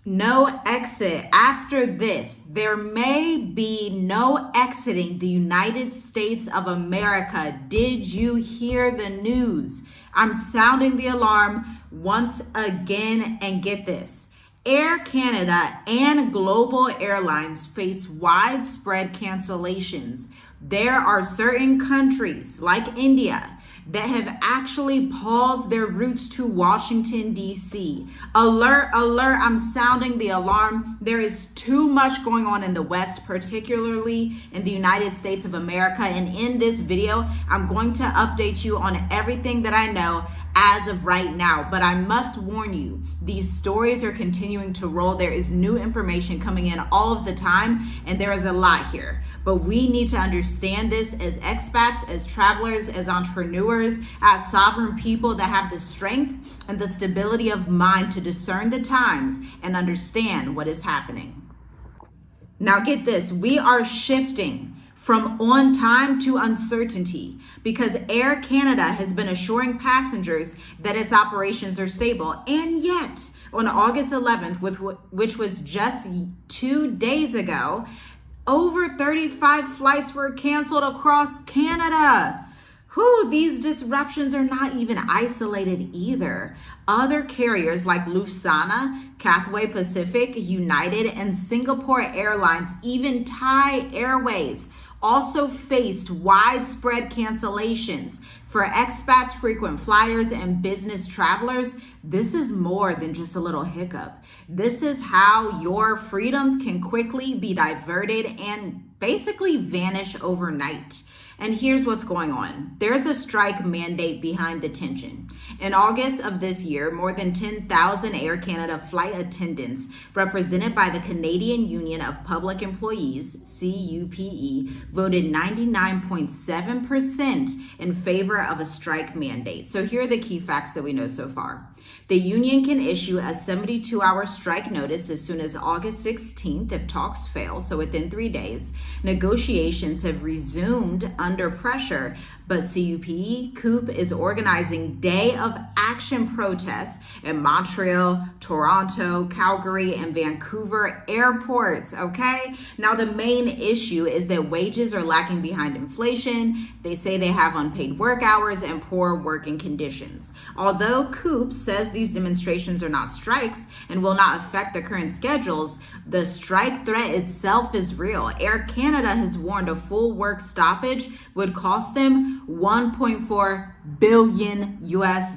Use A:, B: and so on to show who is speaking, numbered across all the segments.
A: No exit. After this, there may be no exiting the United States of America. Did you hear the news? I'm sounding the alarm once again, and get this. Air Canada and global airlines face widespread cancellations. There are certain countries like India that have actually paused their routes to Washington, D.C. Alert, alert, I'm sounding the alarm. There is too much going on in the West, particularly in the United States of America. And in this video, I'm going to update you on everything that I know as of right now. But I must warn you, these stories are continuing to roll. There is new information coming in all of the time, and there is a lot here. But we need to understand this as expats, as travelers, as entrepreneurs, as sovereign people that have the strength and the stability of mind to discern the times and understand what is happening. Now get this, we are shifting from on time to uncertainty because Air Canada has been assuring passengers that its operations are stable. And yet, on August 11th, which was just 2 days ago, over 35 flights were canceled across Canada. These disruptions are not even isolated either. Other carriers like Lufthansa, Cathay Pacific, United, and Singapore Airlines, even Thai Airways, also faced widespread cancellations. For expats, frequent flyers, and business travelers, this is more than just a little hiccup. This is how your freedoms can quickly be diverted and basically vanish overnight. And here's what's going on. There's a strike mandate behind the tension. In August of this year, more than 10,000 Air Canada flight attendants, represented by the Canadian Union of Public Employees, CUPE, voted 99.7% in favor of a strike mandate. So here are the key facts that we know so far. The union can issue a 72-hour strike notice as soon as August 16th if talks fail, so within 3 days. Negotiations have resumed under pressure, but CUPE is organizing day of action protests in Montreal, Toronto, Calgary, and Vancouver airports, okay? Now, the main issue is that wages are lacking behind inflation. They say they have unpaid work hours and poor working conditions. Although CUPE says these demonstrations are not strikes and will not affect the current schedules, the strike threat itself is real. Air Canada has warned a full work stoppage would cost them $1.4 billion US,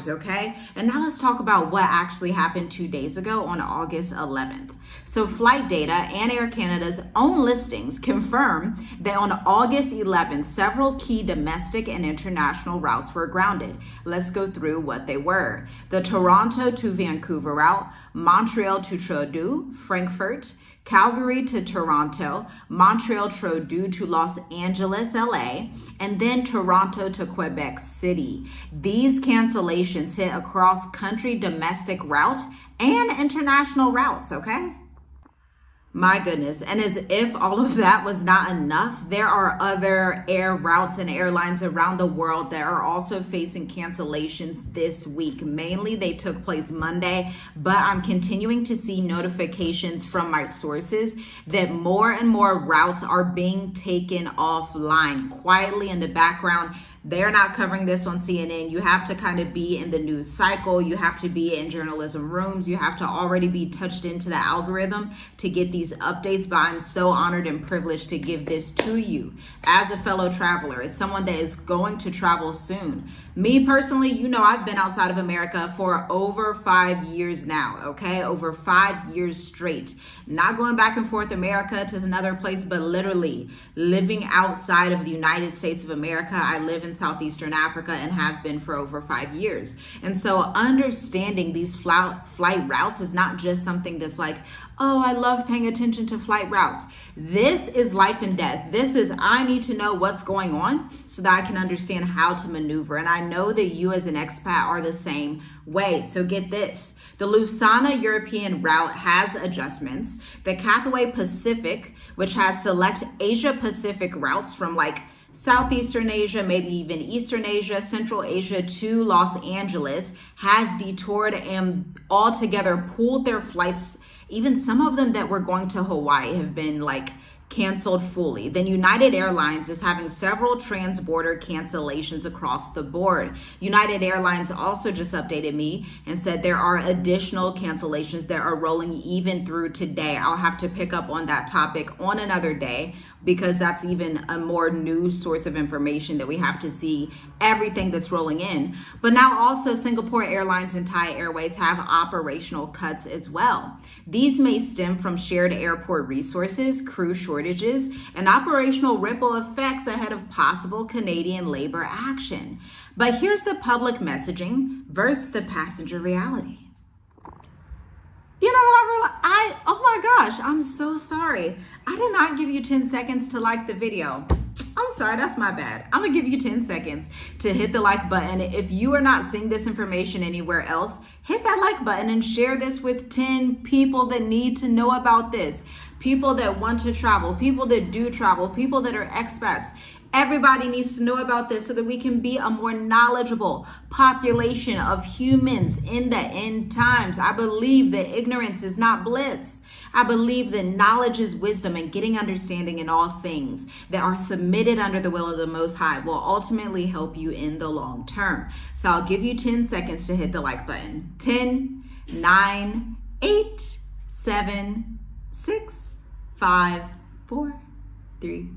A: okay? And now let's talk about what actually happened 2 days ago on August 11th. So flight data and Air Canada's own listings confirm that on August 11th, several key domestic and international routes were grounded. Let's go through what they were. The Toronto to Vancouver route, Montreal to Trudeau, Frankfurt, Calgary to Toronto, Montreal Trudeau to Los Angeles, LA, and then Toronto to Quebec City. These cancellations hit across country domestic routes and international routes, okay? My goodness. And as if all of that was not enough, there are other air routes and airlines around the world that are also facing cancellations this week. Mainly they took place Monday, but I'm continuing to see notifications from my sources that more and more routes are being taken offline quietly in the background. They're not covering this on CNN. You have to kind of be in the news cycle. You have to be in journalism rooms. You have to already be touched into the algorithm to get these updates. But I'm so honored and privileged to give this to you as a fellow traveler, as someone that is going to travel soon. Me personally, you know, I've been outside of America for over 5 years now, okay? Over 5 years straight. Not going back and forth America to another place, but literally living outside of the United States of America. I live in Southeastern Africa and have been for over 5 years. And so understanding these flight routes is not just something that's like, oh, I love paying attention to flight routes. This is life and death. This is, I need to know what's going on so that I can understand how to maneuver. And I know that you as an expat are the same way. So get this. The Lufthansa European route has adjustments. The Cathay Pacific, which has select Asia Pacific routes from like Southeastern Asia, maybe even Eastern Asia, Central Asia to Los Angeles, has detoured and altogether pulled their flights Even some of them that were going to Hawaii have been like canceled fully. Then United Airlines is having several trans-border cancellations across the board. United Airlines also just updated me and said there are additional cancellations that are rolling even through today. I'll have to pick up on that topic on another day because that's even a more new source of information that we have to see everything that's rolling in. But now also Singapore Airlines and Thai Airways have operational cuts as well. These may stem from shared airport resources, crew shortages, and operational ripple effects ahead of possible Canadian labor action. But here's the public messaging versus the passenger reality. You know what oh my gosh, I'm so sorry. I did not give you 10 seconds to like the video. I'm sorry, that's my bad. I'm gonna give you 10 seconds to hit the like button. If you are not seeing this information anywhere else, hit that like button and share this with 10 people that need to know about this. People that want to travel, people that do travel, people that are expats. Everybody needs to know about this so that we can be a more knowledgeable population of humans in the end times. I believe that ignorance is not bliss. I believe that knowledge is wisdom, and getting understanding in all things that are submitted under the will of the Most High will ultimately help you in the long term. So I'll give you 10 seconds to hit the like button. 10, 9, 8, 7, 6, 5, 4, 3,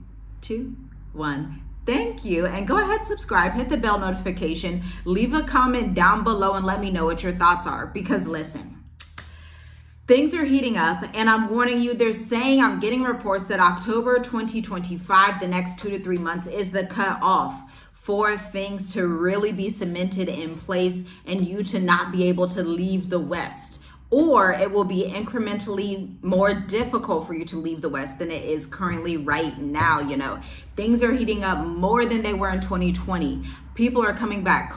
A: 2, 1. Thank you. And go ahead, subscribe, hit the bell notification, leave a comment down below and let me know what your thoughts are. Because listen, things are heating up, and I'm warning you, they're saying, I'm getting reports that October 2025, the next 2 to 3 months, is the cutoff for things to really be cemented in place and you to not be able to leave the West. Or it will be incrementally more difficult for you to leave the West than it is currently right now. You know, things are heating up more than they were in 2020. People are coming back.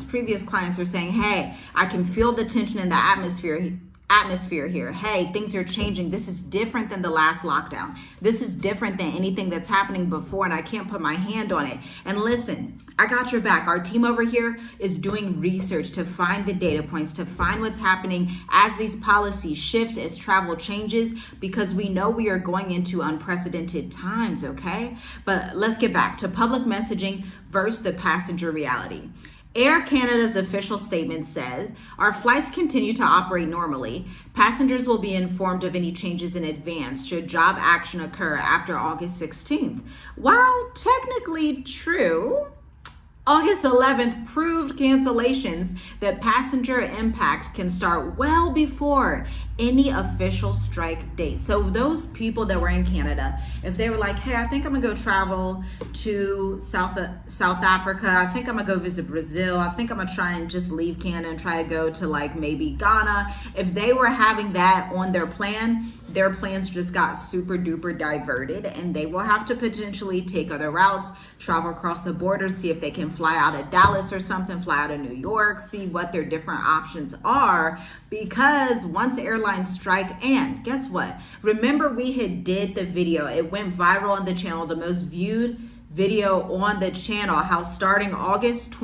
A: Previous clients are saying, hey, I can feel the tension in the atmosphere here. Hey, things are changing. This is different than the last lockdown. This is different than anything that's happening before, and I can't put my hand on it. And listen, I got your back. Our team over here is doing research to find the data points, to find what's happening as these policies shift, as travel changes, because we know we are going into unprecedented times, okay? But let's get back to public messaging versus the passenger reality. Air Canada's official statement says, our flights continue to operate normally. Passengers will be informed of any changes in advance should job action occur after August 16th. While technically true, August 11th proved cancellations that passenger impact can start well before any official strike date. So those people that were in Canada, if they were like, hey, I think I'm gonna go travel to South Africa, I think I'm gonna go visit Brazil, I think I'm gonna try and just leave Canada and try to go to like maybe Ghana. If they were having that on their plan, their plans just got super duper diverted, and they will have to potentially take other routes, travel across the border, see if they can fly out of Dallas or something, fly out of New York, see what their different options are. Because once airlines strike, and guess what? Remember we had did the video, it went viral on the channel, the most viewed video on the channel, how starting October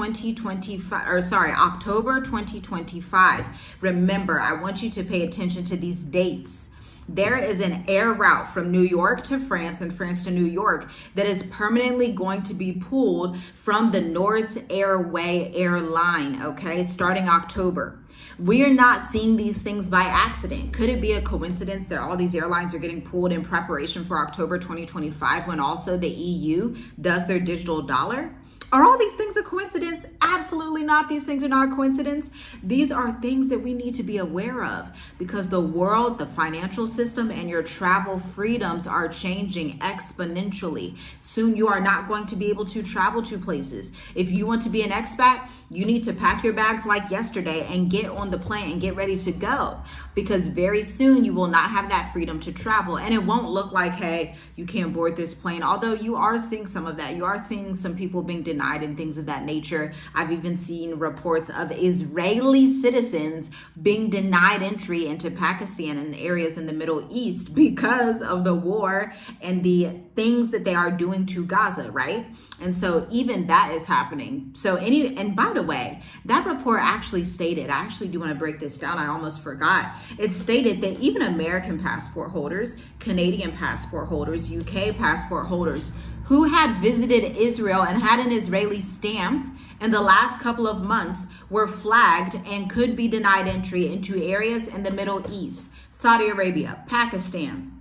A: 2025. Remember, I want you to pay attention to these dates. There is an air route from New York to France and France to New York that is permanently going to be pulled from the North Airway airline, okay, starting October. We are not seeing these things by accident. Could it be a coincidence that all these airlines are getting pulled in preparation for October 2025 when also the EU does their digital dollar? Are all these things a coincidence? Absolutely not. These things are not a coincidence. These are things that we need to be aware of because the world, the financial system, and your travel freedoms are changing exponentially. Soon you are not going to be able to travel to places. If you want to be an expat, you need to pack your bags like yesterday and get on the plane and get ready to go, because very soon you will not have that freedom to travel, and it won't look like, hey, you can't board this plane, although you are seeing some of that. You are seeing some people being denied denied and things of that nature. I've even seen reports of Israeli citizens being denied entry into Pakistan and areas in the Middle East because of the war and the things that they are doing to Gaza, right? And so even that is happening. And by the way, that report actually stated, I actually do want to break this down, I almost forgot. It stated that even American passport holders, Canadian passport holders, UK passport holders who had visited Israel and had an Israeli stamp in the last couple of months were flagged and could be denied entry into areas in the Middle East, Saudi Arabia, Pakistan,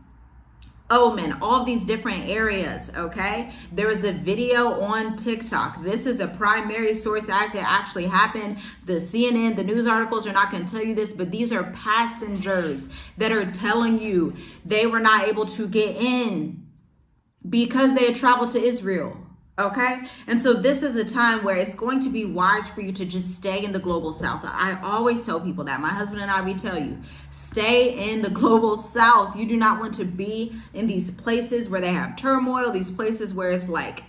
A: Oman, all these different areas, okay? There is a video on TikTok. This is a primary source as it actually happened. The CNN, the news articles are not going to tell you this, but these are passengers that are telling you they were not able to get in because they had traveled to Israel. Okay. And so this is a time where it's going to be wise for you to just stay in the global south. I always tell people that. My husband and I, we tell you, stay in the global south. You do not want to be in these places where they have turmoil, these places where it's like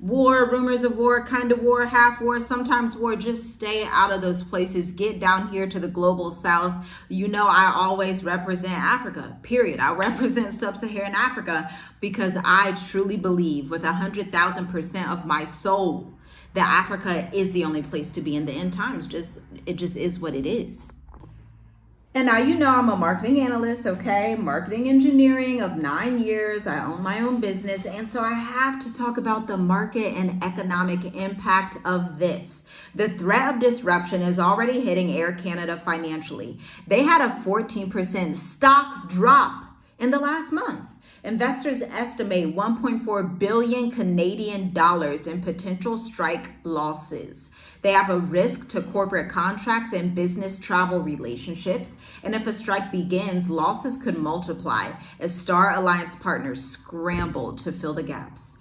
A: war, rumors of war, kind of war, half war, sometimes war. Just stay out of those places. Get down here to the global south. You know, I always represent Africa, period. I represent sub-Saharan Africa because I truly believe with 100,000% of my soul that Africa is the only place to be in the end times. It just is what it is. And now you know I'm a marketing analyst, okay? Marketing engineering of 9 years. I own my own business. And so I have to talk about the market and economic impact of this. The threat of disruption is already hitting Air Canada financially. They had a 14% stock drop in the last month. Investors estimate 1.4 billion Canadian dollars in potential strike losses. They have a risk to corporate contracts and business travel relationships. And if a strike begins, losses could multiply as Star Alliance partners scramble to fill the gaps.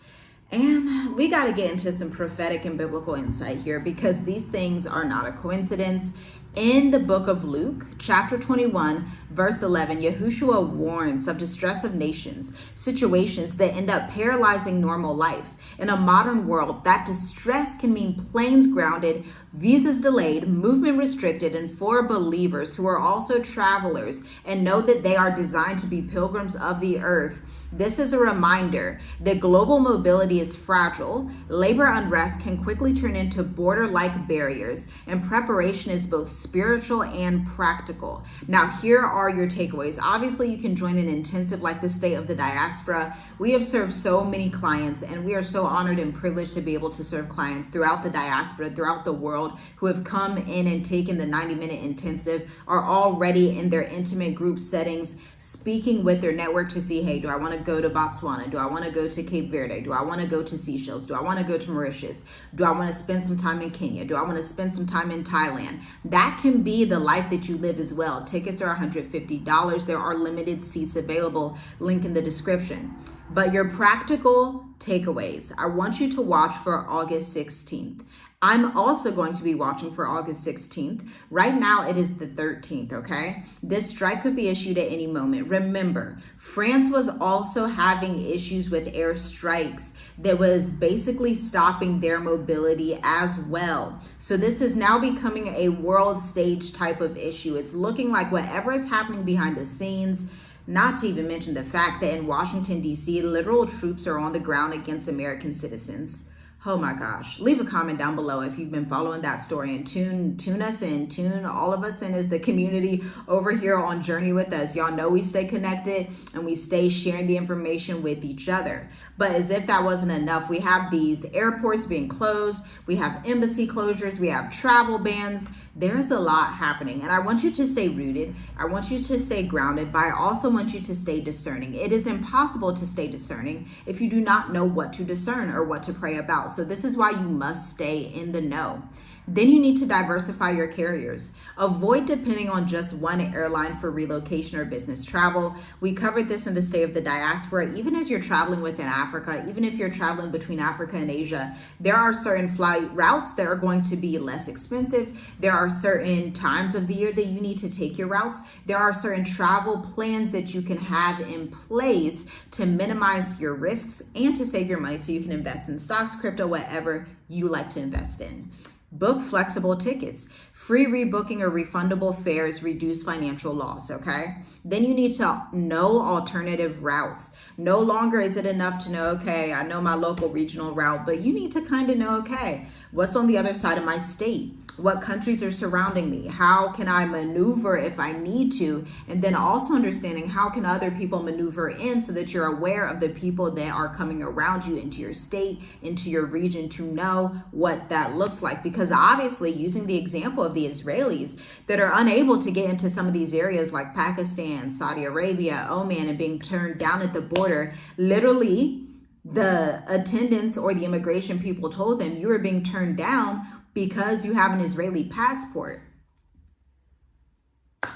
A: And we got to get into some prophetic and biblical insight here because these things are not a coincidence. In the book of Luke, chapter 21, verse 11, Yahushua warns of distress of nations, situations that end up paralyzing normal life. In a modern world, that distress can mean planes grounded, visas delayed, movement restricted, and for believers who are also travelers and know that they are designed to be pilgrims of the earth, this is a reminder that global mobility is fragile, labor unrest can quickly turn into border-like barriers, and preparation is both spiritual and practical. Now, here are your takeaways. Obviously, you can join an intensive like the State of the Diaspora. We have served so many clients, and we are so honored and privileged to be able to serve clients throughout the diaspora, throughout the world, who have come in and taken the 90-minute intensive, are already in their intimate group settings, speaking with their network to see, hey, do I want to go to Botswana? Do I want to go to Cape Verde? Do I want to go to Seychelles? Do I want to go to Mauritius? Do I want to spend some time in Kenya? Do I want to spend some time in Thailand? That can be the life that you live as well. Tickets are $150. There are limited seats available. Link in the description. But your practical takeaways, I want you to watch for August 16th. I'm also going to be watching for August 16th. Right now, it is the 13th, okay? This strike could be issued at any moment. Remember, France was also having issues with air strikes that was basically stopping their mobility as well. So this is now becoming a world stage type of issue. It's looking like whatever is happening behind the scenes, not to even mention the fact that in Washington, D.C., literal troops are on the ground against American citizens. Oh my gosh. Leave a comment down below if you've been following that story, and tune us in, tune all of us in as the community over here on Journey with us. Y'all know we stay connected and we stay sharing the information with each other. But as if that wasn't enough, we have these airports being closed, we have embassy closures, we have travel bans. There's a lot happening, and I want you to stay rooted. I want you to stay grounded, but I also want you to stay discerning. It is impossible to stay discerning if you do not know what to discern or what to pray about. So this is why you must stay in the know. Then you need to diversify your carriers. Avoid depending on just one airline for relocation or business travel. We covered this in the State of the Diaspora. Even as you're traveling within Africa, even if you're traveling between Africa and Asia, there are certain flight routes that are going to be less expensive. There are certain times of the year that you need to take your routes. There are certain travel plans that you can have in place to minimize your risks and to save your money so you can invest in stocks, crypto, whatever you like to invest in. Book flexible tickets, free rebooking or refundable fares, reduce financial loss, okay? Then you need to know alternative routes. No longer is it enough to know, okay, I know my local regional route, but you need to kind of know, okay, what's on the other side of my state? What countries are surrounding me? How can I maneuver if I need to? And then also understanding how can other people maneuver in so that you're aware of the people that are coming around you into your state, into your region, to know what that looks like. Because obviously, using the example of the Israelis that are unable to get into some of these areas like Pakistan, Saudi Arabia, Oman, and being turned down at the border, literally the attendants or the immigration people told them you are being turned down because you have an Israeli passport.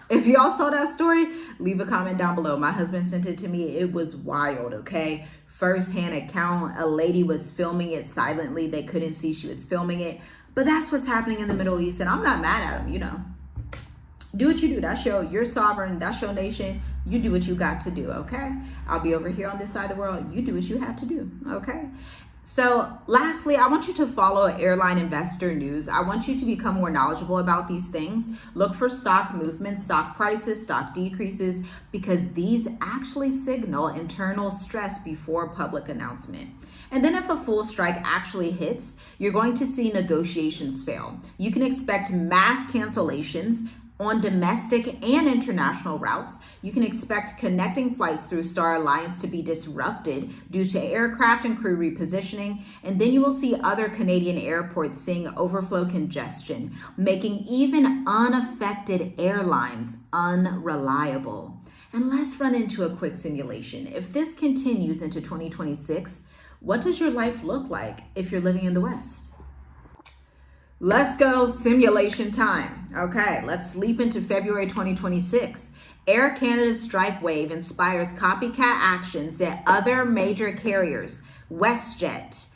A: If y'all saw that story, leave a comment down below. My husband sent it to me. It was wild, okay? First-hand account. A lady was filming it silently. They couldn't see she was filming it. But that's what's happening in the Middle East, and I'm not mad at them, you know. Do what you do. That's your sovereign. That's your nation. You do what you got to do, okay? I'll be over here on this side of the world. You do what you have to do, okay? So lastly, I want you to follow airline investor news. I want you to become more knowledgeable about these things. Look for stock movements, stock prices, stock decreases, because these actually signal internal stress before public announcement. And then if a full strike actually hits, you're going to see negotiations fail. You can expect mass cancellations on domestic and international routes. You can expect connecting flights through Star Alliance to be disrupted due to aircraft and crew repositioning. And then you will see other Canadian airports seeing overflow congestion, making even unaffected airlines unreliable. And let's run into a quick simulation. If this continues into 2026, what does your life look like if you're living in the West? Let's go simulation time. Okay, let's leap into February 2026. Air Canada's strike wave inspires copycat actions at other major carriers. WestJet,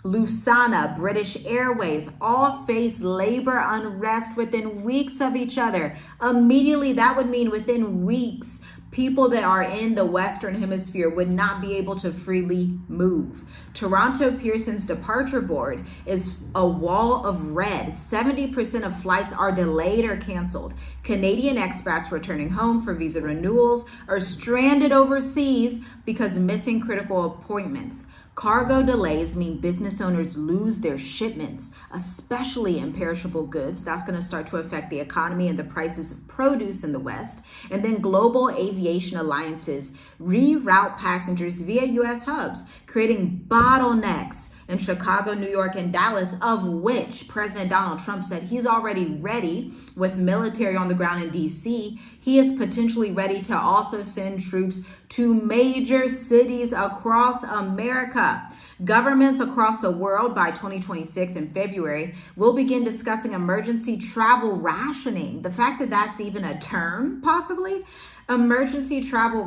A: Lufthansa, British Airways, all face labor unrest within weeks of each other. Immediately, that would mean within weeks, people that are in the Western Hemisphere would not be able to freely move. Toronto Pearson's departure board is a wall of red. 70% of flights are delayed or canceled. Canadian expats returning home for visa renewals are stranded overseas because missing critical appointments. Cargo delays mean business owners lose their shipments, especially in perishable goods. That's going to start to affect the economy and the prices of produce in the West. And then global aviation alliances reroute passengers via U.S. hubs, creating bottlenecks in Chicago, New York, and Dallas, of which President Donald Trump said he's already ready with military on the ground in D.C. He is potentially ready to also send troops to major cities across America. Governments across the world by 2026 in February will begin discussing emergency travel rationing. The fact that that's even a term, possibly, emergency travel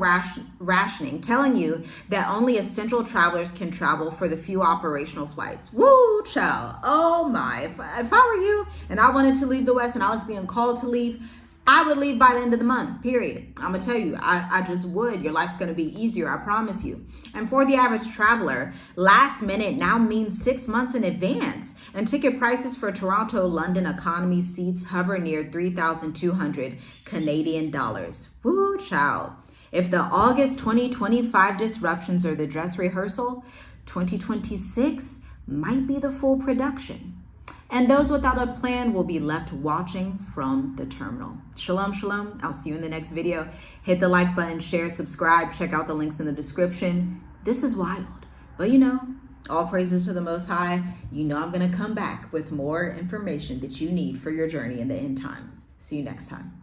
A: rationing, telling you that only essential travelers can travel for the few operational flights. Woo, child. Oh my. If I were you and I wanted to leave the West and I was being called to leave, I would leave by the end of the month, period. I'm going to tell you, I just would. Your life's going to be easier, I promise you. And for the average traveler, last minute now means 6 months in advance. And ticket prices for Toronto, London economy seats hover near 3,200 Canadian dollars. Woo, child. If the August 2025 disruptions are the dress rehearsal, 2026 might be the full production. And those without a plan will be left watching from the terminal. Shalom, shalom. I'll see you in the next video. Hit the like button, share, subscribe, check out the links in the description. This is wild, but you know, all praises to the Most High. You know I'm gonna come back with more information that you need for your journey in the end times. See you next time.